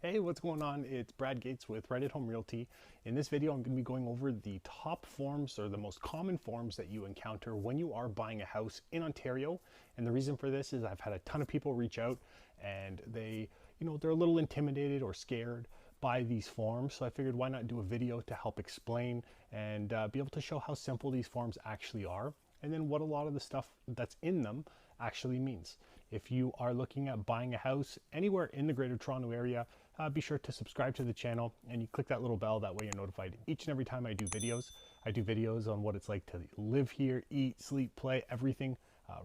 Hey, what's going on? It's Brad Gates with Right at Home Realty. In this video, I'm going to be going over the top forms or the most common forms that you encounter when you are buying a house in Ontario. And the reason for this is I've had a ton of people reach out and they're a little intimidated or scared by these forms. So I figured why not do a video to help explain and be able to show how simple these forms actually are, and then what a lot of the stuff that's in them actually means. If you are looking at buying a house anywhere in the Greater Toronto Area, be sure to subscribe to the channel and you click that little bell. That way you're notified each and every time I do videos. I do videos on what it's like to live here, eat, sleep, play, everything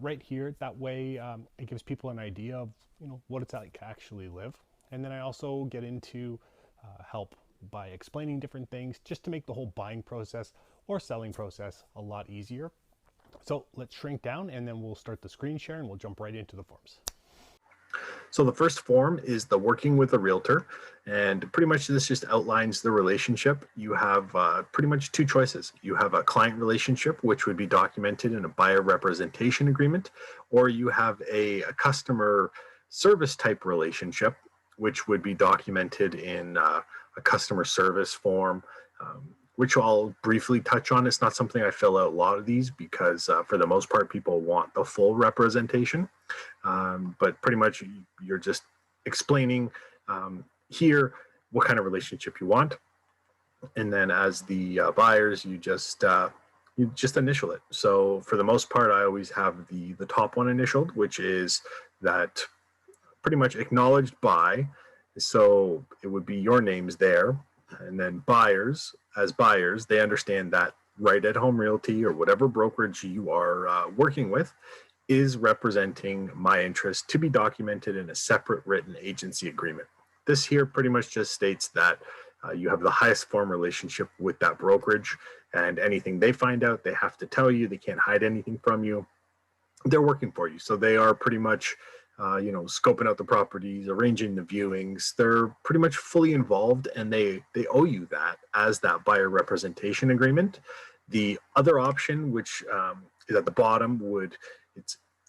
right here. That way it gives people an idea of what it's like to actually live. And then I also get into help by explaining different things just to make the whole buying process or selling process a lot easier. So let's shrink down and then we'll start the screen share and we'll jump right into the forms. So the first form is the working with a realtor, and pretty much this just outlines the relationship. You have pretty much two choices. You have a client relationship, which would be documented in a buyer representation agreement, or you have a customer service type relationship, which would be documented in a customer service form, which I'll briefly touch on. It's not something I fill out a lot of these because for the most part, people want the full representation. But pretty much you're just explaining here what kind of relationship you want. And then as the buyers, you just initial it. So for the most part, I always have the top one initialed, which is that pretty much acknowledged by. So it would be your names there. And then buyers, as buyers, they understand that Right at Home Realty or whatever brokerage you are working with is representing my interest to be documented in a separate written agency agreement. This here pretty much just states that you have the highest form relationship with that brokerage, and anything they find out, they have to tell you. They can't hide anything from you. They're working for you. So they are pretty much scoping out the properties, arranging the viewings. They're pretty much fully involved, and they owe you that as that buyer representation agreement. The other option, which is at the bottom,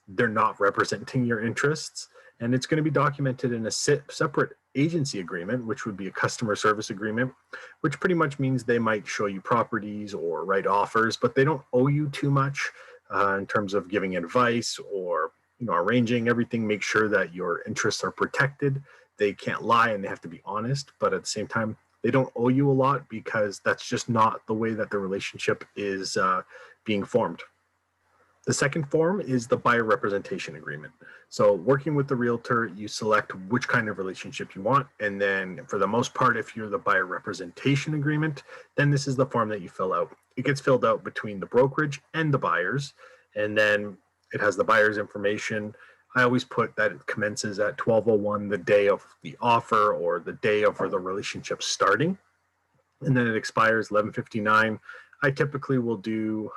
they're not representing your interests, and it's going to be documented in a separate agency agreement, which would be a customer service agreement, which pretty much means they might show you properties or write offers, but they don't owe you too much in terms of giving advice or arranging everything. Make sure that your interests are protected. They can't lie and they have to be honest, but at the same time, they don't owe you a lot because that's just not the way that the relationship is being formed. The second form is the buyer representation agreement. So working with the realtor, you select which kind of relationship you want. And then for the most part, if you're the buyer representation agreement, then this is the form that you fill out. It gets filled out between the brokerage and the buyers. And then it has the buyer's information. I always put that it commences at 12:01, the day of the offer or the day of where the relationship starting. And then it expires 11:59. I typically will do,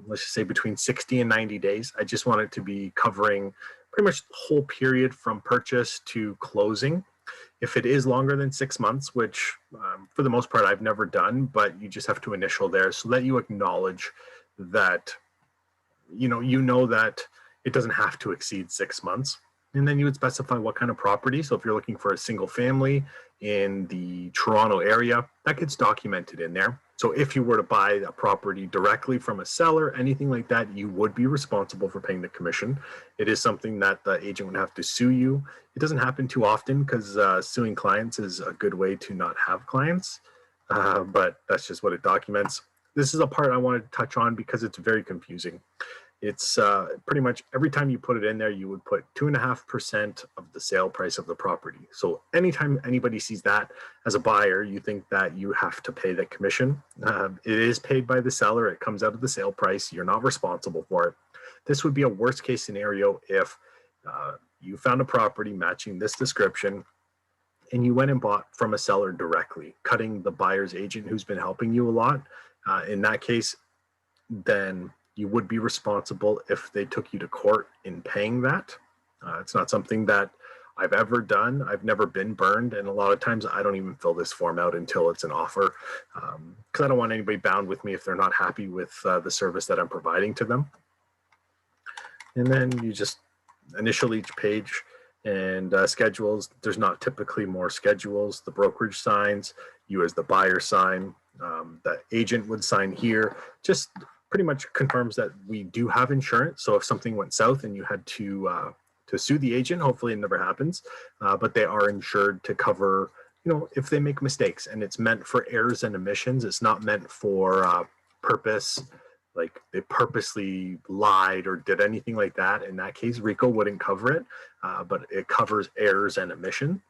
let's just say between 60 and 90 days. I just want it to be covering pretty much the whole period from purchase to closing. If it is longer than 6 months, which for the most part I've never done, but you just have to initial there so that you acknowledge that you know that it doesn't have to exceed 6 months. And then you would specify what kind of property. So if you're looking for a single family in the Toronto area, that gets documented in there. So if you were to buy a property directly from a seller, anything like that, you would be responsible for paying the commission. It is something that the agent would have to sue you. It doesn't happen too often because suing clients is a good way to not have clients, but that's just what it documents. This is a part I wanted to touch on because it's very confusing. It's pretty much every time you put it in there, you would put 2.5% of the sale price of the property. So anytime anybody sees that as a buyer, you think that you have to pay the commission. It is paid by the seller. It comes out of the sale price. You're not responsible for it. This would be a worst case scenario if you found a property matching this description and you went and bought from a seller directly, cutting the buyer's agent who's been helping you a lot. In that case, then you would be responsible if they took you to court in paying that. It's not something that I've ever done. I've never been burned. And a lot of times I don't even fill this form out until it's an offer because I don't want anybody bound with me if they're not happy with the service that I'm providing to them. And then you just initial each page. And schedules, there's not typically more schedules. The brokerage signs, you as the buyer sign, the agent would sign here. Just pretty much confirms that we do have insurance. So if something went south and you had to sue the agent, hopefully it never happens, but they are insured to cover, if they make mistakes. And it's meant for errors and omissions. It's not meant for purpose, like they purposely lied or did anything like that. In that case, RICO wouldn't cover it, but it covers errors and omission.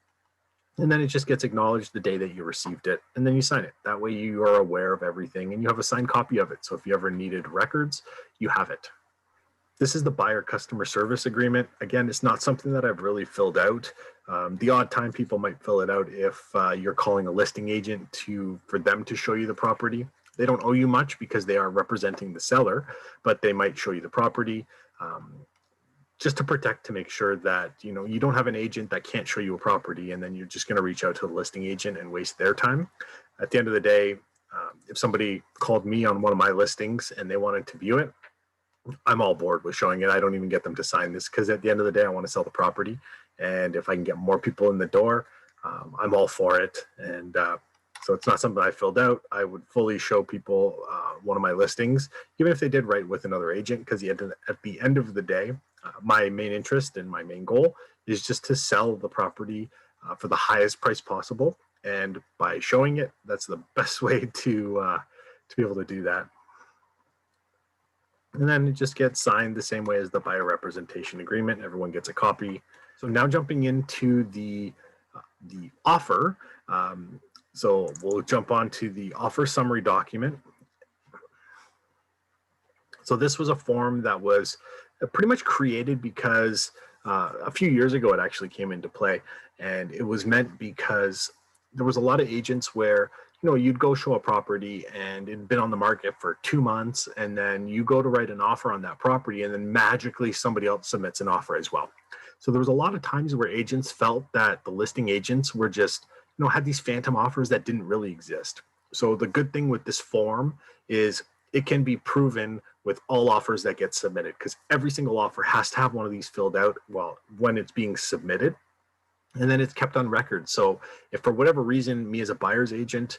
And then it just gets acknowledged the day that you received it, and then you sign it. That way you are aware of everything and you have a signed copy of it. So if you ever needed records, you have it. This is the buyer customer service agreement. Again, it's not something that I've really filled out. The odd time people might fill it out if you're calling a listing agent for them to show you the property. They don't owe you much because they are representing the seller, but they might show you the property. Just to protect, to make sure that you don't have an agent that can't show you a property and then you're just going to reach out to the listing agent and waste their time. At the end of the day, if somebody called me on one of my listings and they wanted to view it, I'm all board with showing it. I don't even get them to sign this because at the end of the day, I want to sell the property. And if I can get more people in the door, I'm all for it. And so it's not something I filled out. I would fully show people one of my listings, even if they did write with another agent, because at the end of the day, my main interest and my main goal is just to sell the property for the highest price possible. And by showing it, that's the best way to be able to do that. And then it just gets signed the same way as the buyer representation agreement. Everyone gets a copy. So now jumping into the offer. So we'll jump on to the offer summary document. So this was a form that was pretty much created because a few years ago it actually came into play, and it was meant because there was a lot of agents where you'd go show a property and it'd been on the market for 2 months, and then you go to write an offer on that property and then magically somebody else submits an offer as well. So there was a lot of times where agents felt that the listing agents were just had these phantom offers that didn't really exist. So the good thing with this form is it can be proven with all offers that get submitted, because every single offer has to have one of these filled out when it's being submitted, and then it's kept on record. So if for whatever reason, me as a buyer's agent,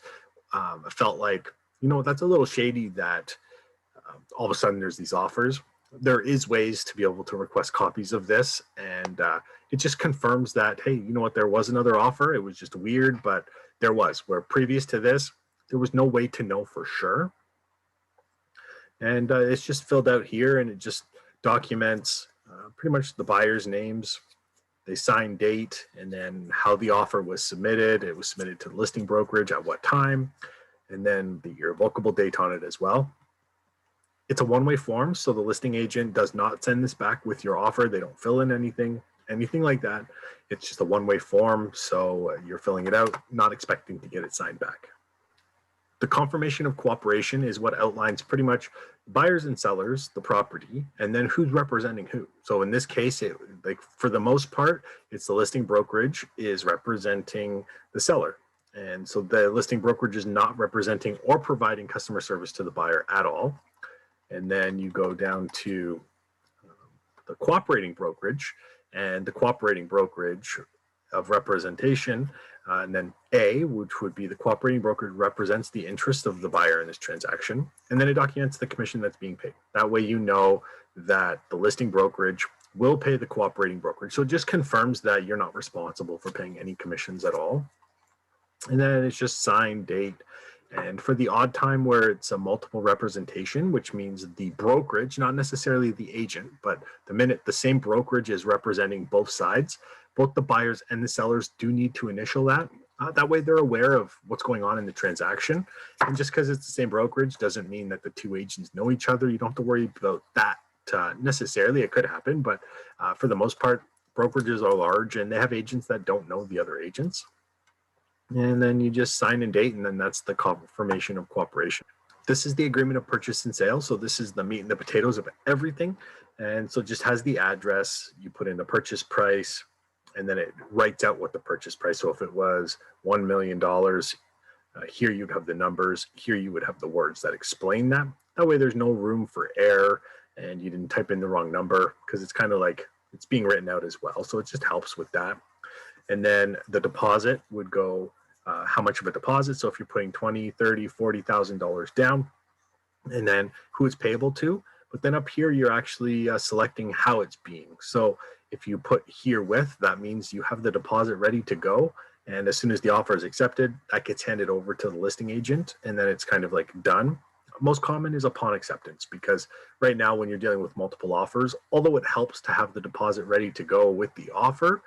felt like, that's a little shady that all of a sudden there's these offers, there is ways to be able to request copies of this. And it just confirms that, hey, there was another offer. It was just weird, but there was, where previous to this, there was no way to know for sure. And it's just filled out here, and it just documents pretty much the buyer's names, they sign date, and then how the offer was submitted. It was submitted to the listing brokerage at what time, and then the irrevocable date on it as well. It's a one-way form, so the listing agent does not send this back with your offer. They don't fill in anything like that. It's just a one-way form, so you're filling it out, not expecting to get it signed back. The confirmation of cooperation is what outlines pretty much buyers and sellers, the property, and then who's representing who. So in this case, for the most part, it's the listing brokerage is representing the seller. And so the listing brokerage is not representing or providing customer service to the buyer at all. And then you go down to the cooperating brokerage, and the cooperating brokerage of representation, and then A, which would be the cooperating brokerage, represents the interest of the buyer in this transaction, and then it documents the commission that's being paid. That way you know that the listing brokerage will pay the cooperating brokerage. So it just confirms that you're not responsible for paying any commissions at all. And then it's just sign, date. And for the odd time where it's a multiple representation, which means the brokerage, not necessarily the agent, but the minute the same brokerage is representing both sides, both the buyers and the sellers do need to initial that. That way they're aware of what's going on in the transaction. And just because it's the same brokerage doesn't mean that the two agents know each other. You don't have to worry about that necessarily. It could happen, but for the most part, brokerages are large and they have agents that don't know the other agents. And then you just sign and date, and then that's the confirmation of cooperation. This is the agreement of purchase and sale. So this is the meat and the potatoes of everything. And so it just has the address, you put in the purchase price, and then it writes out what the purchase price. So if it was $1 million, here you'd have the numbers, here you would have the words that explain that. That way there's no room for error and you didn't type in the wrong number, because it's kind of like it's being written out as well. So it just helps with that. And then the deposit would go, how much of a deposit. So if you're putting $20,000, $30,000, $40,000 down, and then who it's payable to. But then up here, you're actually selecting how it's being. So if you put herewith, that means you have the deposit ready to go. And as soon as the offer is accepted, that gets handed over to the listing agent, and then it's kind of like done. Most common is upon acceptance, because right now when you're dealing with multiple offers, although it helps to have the deposit ready to go with the offer,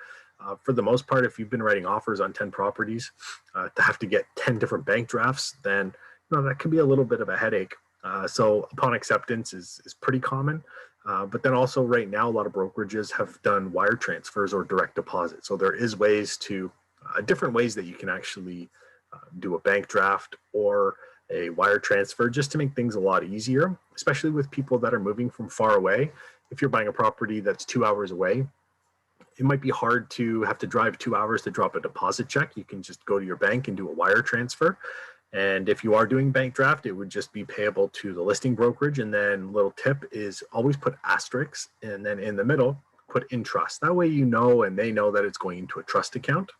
for the most part, if you've been writing offers on 10 properties, to have to get 10 different bank drafts, then that can be a little bit of a headache. So upon acceptance is pretty common. But then also right now, a lot of brokerages have done wire transfers or direct deposit. So there is ways to, different ways that you can actually do a bank draft or a wire transfer, just to make things a lot easier, especially with people that are moving from far away. If you're buying a property that's 2 hours away, it might be hard to have to drive 2 hours to drop a deposit check. You can just go to your bank and do a wire transfer. And if you are doing bank draft, it would just be payable to the listing brokerage. And then little tip is always put asterisks, and then in the middle, put in trust. That way you know, and they know that it's going into a trust account.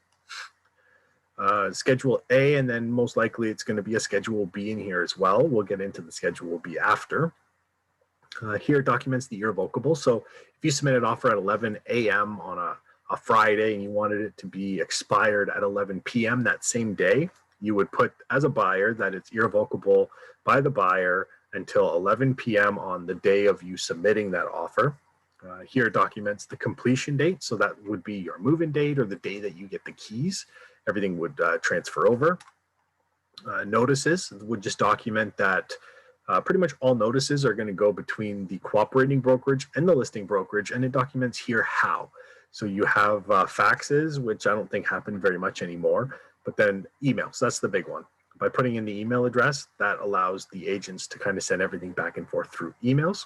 Schedule A, and then most likely it's going to be a Schedule B in here as well. We'll get into the Schedule B after. Here documents the irrevocable. So if you submit an offer at 11 a.m. on a Friday and you wanted it to be expired at 11 p.m. that same day, you would put as a buyer that it's irrevocable by the buyer until 11 p.m. on the day of you submitting that offer. Here documents the completion date. So that would be your move-in date or the day that you get the keys. Everything would transfer over. Notices would just document that pretty much all notices are going to go between the cooperating brokerage and the listing brokerage, and it documents here how. So you have faxes, which I don't think happen very much anymore, but then emails, that's the big one. By putting in the email address, that allows the agents to kind of send everything back and forth through emails.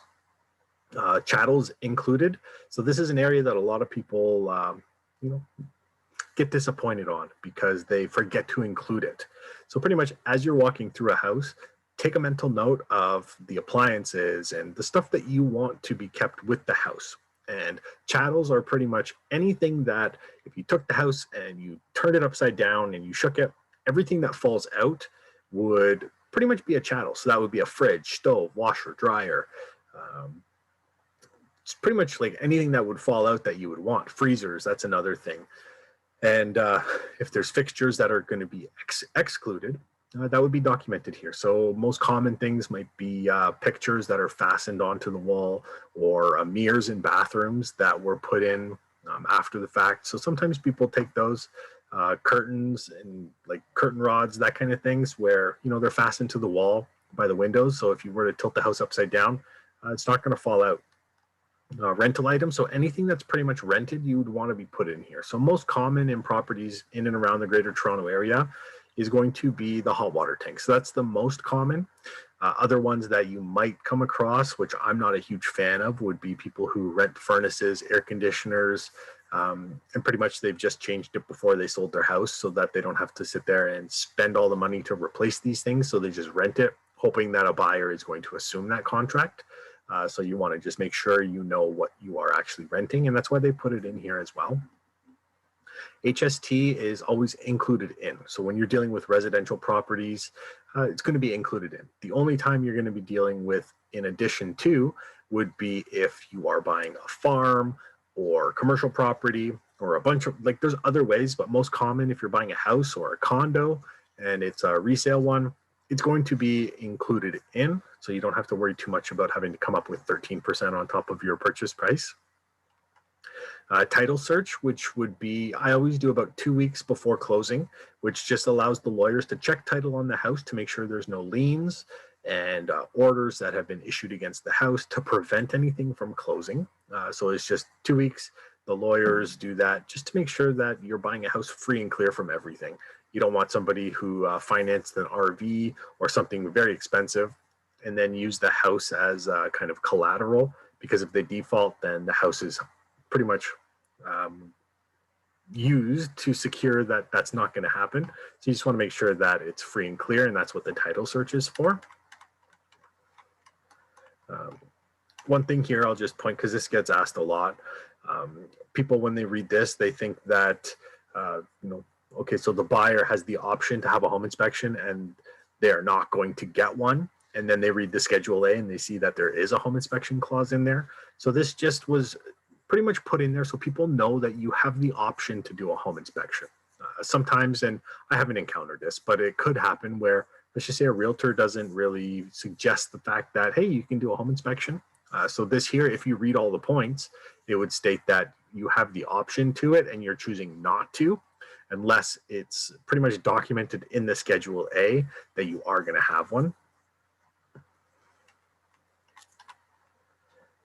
Chattels included. So this is an area that a lot of people, get disappointed on because they forget to include it. So pretty much as you're walking through a house, take a mental note of the appliances and the stuff that you want to be kept with the house. And chattels are pretty much anything that if you took the house and you turned it upside down and you shook it, everything that falls out would pretty much be a chattel. So that would be a fridge, stove, washer, dryer. It's pretty much like anything that would fall out that you would want. Freezers, that's another thing. And if there's fixtures that are going to be excluded, that would be documented here. So most common things might be pictures that are fastened onto the wall, or mirrors in bathrooms that were put in after the fact. So sometimes people take those curtains and like curtain rods, that kind of things, where they're fastened to the wall by the windows. So if you were to tilt the house upside down, it's not going to fall out. Rental items, so anything that's pretty much rented, you would want to be put in here. So most common in properties in and around the Greater Toronto Area is going to be the hot water tank. So that's the most common. Other ones that you might come across, which I'm not a huge fan of, would be people who rent furnaces, air conditioners, and pretty much they've just changed it before they sold their house so that they don't have to sit there and spend all the money to replace these things. So they just rent it, hoping that a buyer is going to assume that contract. So you want to just make sure you know what you are actually renting, and that's why they put it in here as well. HST is always included in. So when you're dealing with residential properties, it's going to be included in. The only time you're going to be dealing with in addition to would be if you are buying a farm or commercial property or a bunch of, like, there's other ways, but most common if you're buying a house or a condo and it's a resale one, it's going to be included in, so you don't have to worry too much about having to come up with 13% on top of your purchase price. Title search, which would be, I always do about 2 weeks before closing, which just allows the lawyers to check title on the house to make sure there's no liens and orders that have been issued against the house to prevent anything from closing. So it's just 2 weeks. The lawyers do that just to make sure that you're buying a house free and clear from everything. You don't want somebody who financed an RV or something very expensive and then use the house as kind of collateral, because if they default, then the house is pretty much used to secure that that's not going to happen. So you just want to make sure that it's free and clear, and that's what the title search is for. One thing here I'll just point, because this gets asked a lot, People, when they read this, they think that, okay, so the buyer has the option to have a home inspection and they're not going to get one. And then they read the Schedule A and they see that there is a home inspection clause in there. So this just was pretty much put in there so people know that you have the option to do a home inspection. Sometimes, and I haven't encountered this, but it could happen where, let's just say, a realtor doesn't really suggest the fact that, hey, you can do a home inspection. So this here, if you read all the points, it would state that you have the option to it and you're choosing not to, unless it's pretty much documented in the Schedule A that you are going to have one.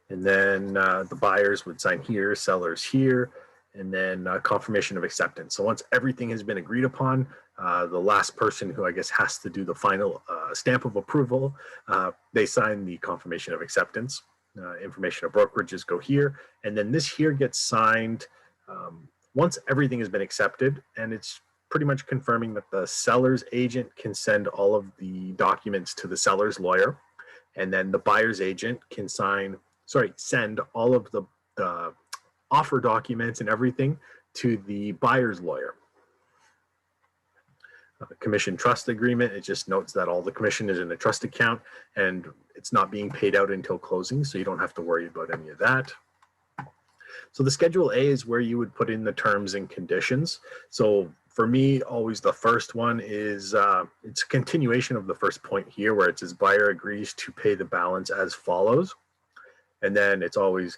And then the buyers would sign here, sellers here, and then confirmation of acceptance. So once everything has been agreed upon, the last person who I guess has to do the final stamp of approval, they sign the confirmation of acceptance. Information of brokerages go here, and then this here gets signed once everything has been accepted, and it's pretty much confirming that the seller's agent can send all of the documents to the seller's lawyer, and then the buyer's agent can send all of the offer documents and everything to the buyer's lawyer. Commission trust agreement, it just notes that all the commission is in a trust account and it's not being paid out until closing, so you don't have to worry about any of that. So the Schedule A is where you would put in the terms and conditions. So for me, always the first one is, it's a continuation of the first point here where it says buyer agrees to pay the balance as follows. And then it's always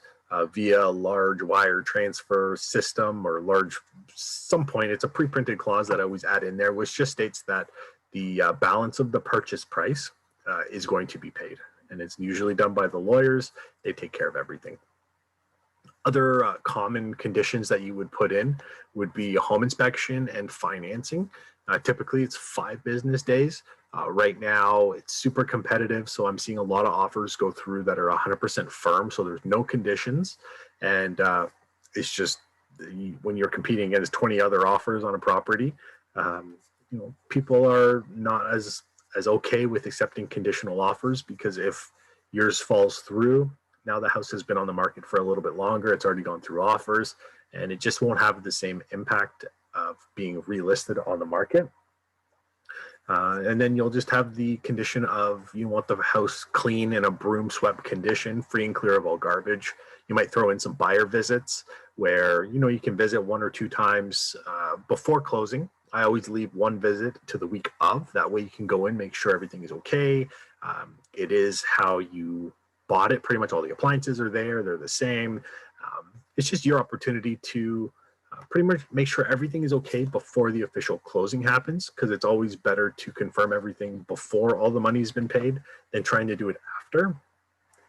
via large wire transfer system or some point. It's a pre-printed clause that I always add in there, which just states that the balance of the purchase price is going to be paid. And it's usually done by the lawyers. They take care of everything. Other common conditions that you would put in would be a home inspection and financing. Typically, it's 5 business days. Right now, it's super competitive, so I'm seeing a lot of offers go through that are 100% firm, so there's no conditions. And it's just, when you're competing against 20 other offers on a property, people are not as okay with accepting conditional offers, because if yours falls through, now the house has been on the market for a little bit longer, it's already gone through offers, and it just won't have the same impact of being relisted on the market. And then you'll just have the condition of you want the house clean in a broom swept condition, free and clear of all garbage. You might throw in some buyer visits where, you can visit 1 or 2 times before closing. I always leave 1 visit to the week of. That way you can go in, make sure everything is okay. It is how you bought it. Pretty much all the appliances are there. They're the same. It's just your opportunity to pretty much make sure everything is okay before the official closing happens, because it's always better to confirm everything before all the money's been paid than trying to do it after.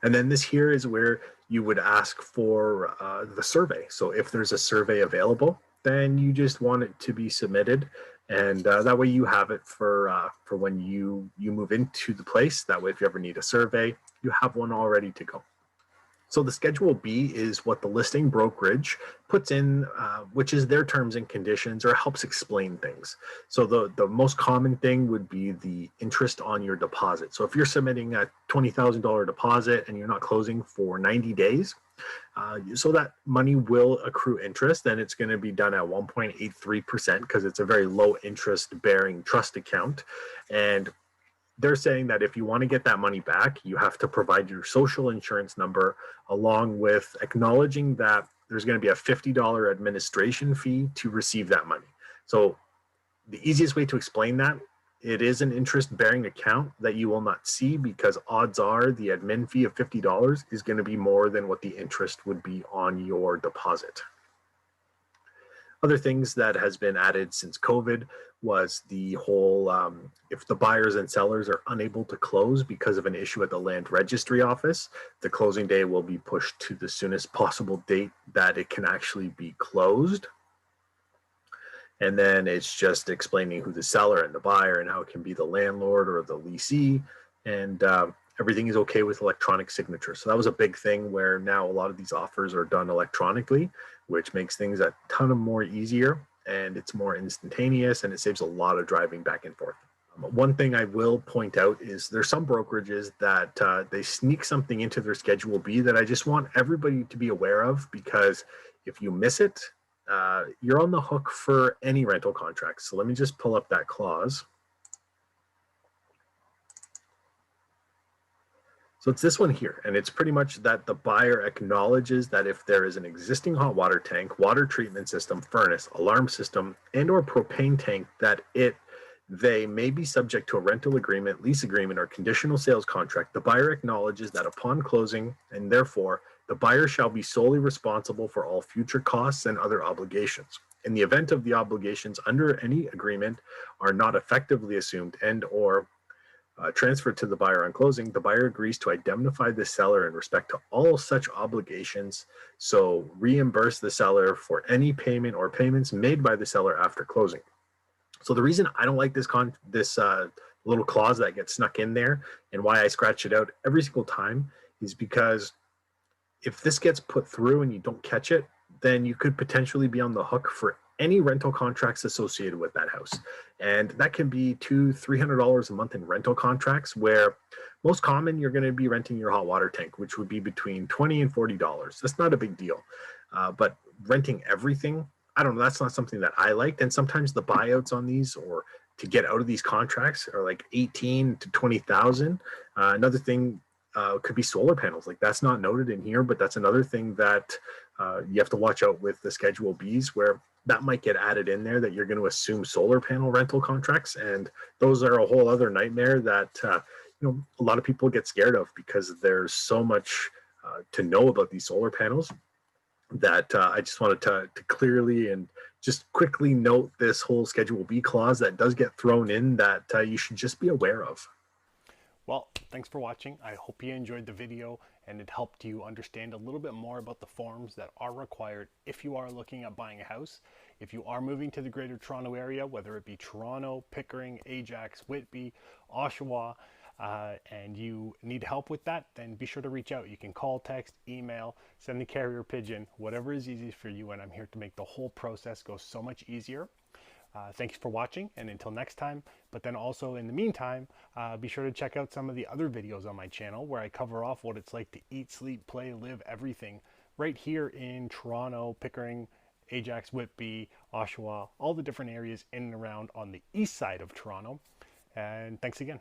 And then this here is where you would ask for the survey. So if there's a survey available, then you just want it to be submitted, and that way you have it for when you move into the place. That way, if you ever need a survey, you have one all ready to go. So the Schedule B is what the listing brokerage puts in, which is their terms and conditions, or helps explain things. So the most common thing would be the interest on your deposit. So if you're submitting a $20,000 deposit and you're not closing for 90 days, so that money will accrue interest, and it's going to be done at 1.83% because it's a very low interest bearing trust account. And they're saying that if you want to get that money back, you have to provide your social insurance number along with acknowledging that there's going to be a $50 administration fee to receive that money. So the easiest way to explain that, it is an interest-bearing account that you will not see, because odds are the admin fee of $50 is going to be more than what the interest would be on your deposit. Other things that has been added since COVID was the whole, if the buyers and sellers are unable to close because of an issue at the land registry office, the closing day will be pushed to the soonest possible date that it can actually be closed. And then it's just explaining who the seller and the buyer and how it can be the landlord or the leasee, and everything is okay with electronic signature. So that was a big thing where now a lot of these offers are done electronically, which makes things a ton of more easier, and it's more instantaneous, and it saves a lot of driving back and forth. One thing I will point out is there's some brokerages that they sneak something into their Schedule B that I just want everybody to be aware of, because If you miss it, you're on the hook for any rental contracts. So let me just pull up that clause. So it's this one here, and it's pretty much that the buyer acknowledges that if there is an existing hot water tank, water treatment system, furnace, alarm system, and or propane tank, that they may be subject to a rental agreement, lease agreement, or conditional sales contract. The buyer acknowledges that upon closing, and therefore the buyer shall be solely responsible for all future costs and other obligations. In the event of the obligations under any agreement are not effectively assumed and or transferred to the buyer on closing, the buyer agrees to indemnify the seller in respect to all such obligations. So reimburse the seller for any payment or payments made by the seller after closing. So the reason I don't like this little clause that gets snuck in there, and why I scratch it out every single time, is because if this gets put through and you don't catch it, then you could potentially be on the hook for any rental contracts associated with that house. And that can be $200-300 a month in rental contracts, where most common you're going to be renting your hot water tank, which would be between $20 and $40. That's not a big deal. But renting everything, I don't know, that's not something that I liked. And sometimes the buyouts on these, or to get out of these contracts, are like 18 to 20,000. Another thing could be solar panels. Like, that's not noted in here, but that's another thing that you have to watch out with the Schedule Bs, where that might get added in there, that you're going to assume solar panel rental contracts. And those are a whole other nightmare that a lot of people get scared of, because there's so much to know about these solar panels, that I just wanted to clearly and just quickly note this whole Schedule B clause that does get thrown in, that you should just be aware of. Well, thanks for watching. I hope you enjoyed the video and it helped you understand a little bit more about the forms that are required if you are looking at buying a house. If you are moving to the Greater Toronto area, whether it be Toronto, Pickering, Ajax, Whitby, Oshawa, and you need help with that, then be sure to reach out. You can call, text, email, send the carrier pigeon, whatever is easiest for you, and I'm here to make the whole process go so much easier. Thanks for watching, and until next time. But then also, in the meantime, be sure to check out some of the other videos on my channel where I cover off what it's like to eat, sleep, play, live, everything right here in Toronto, Pickering, Ajax, Whitby, Oshawa, all the different areas in and around on the east side of Toronto. And thanks again.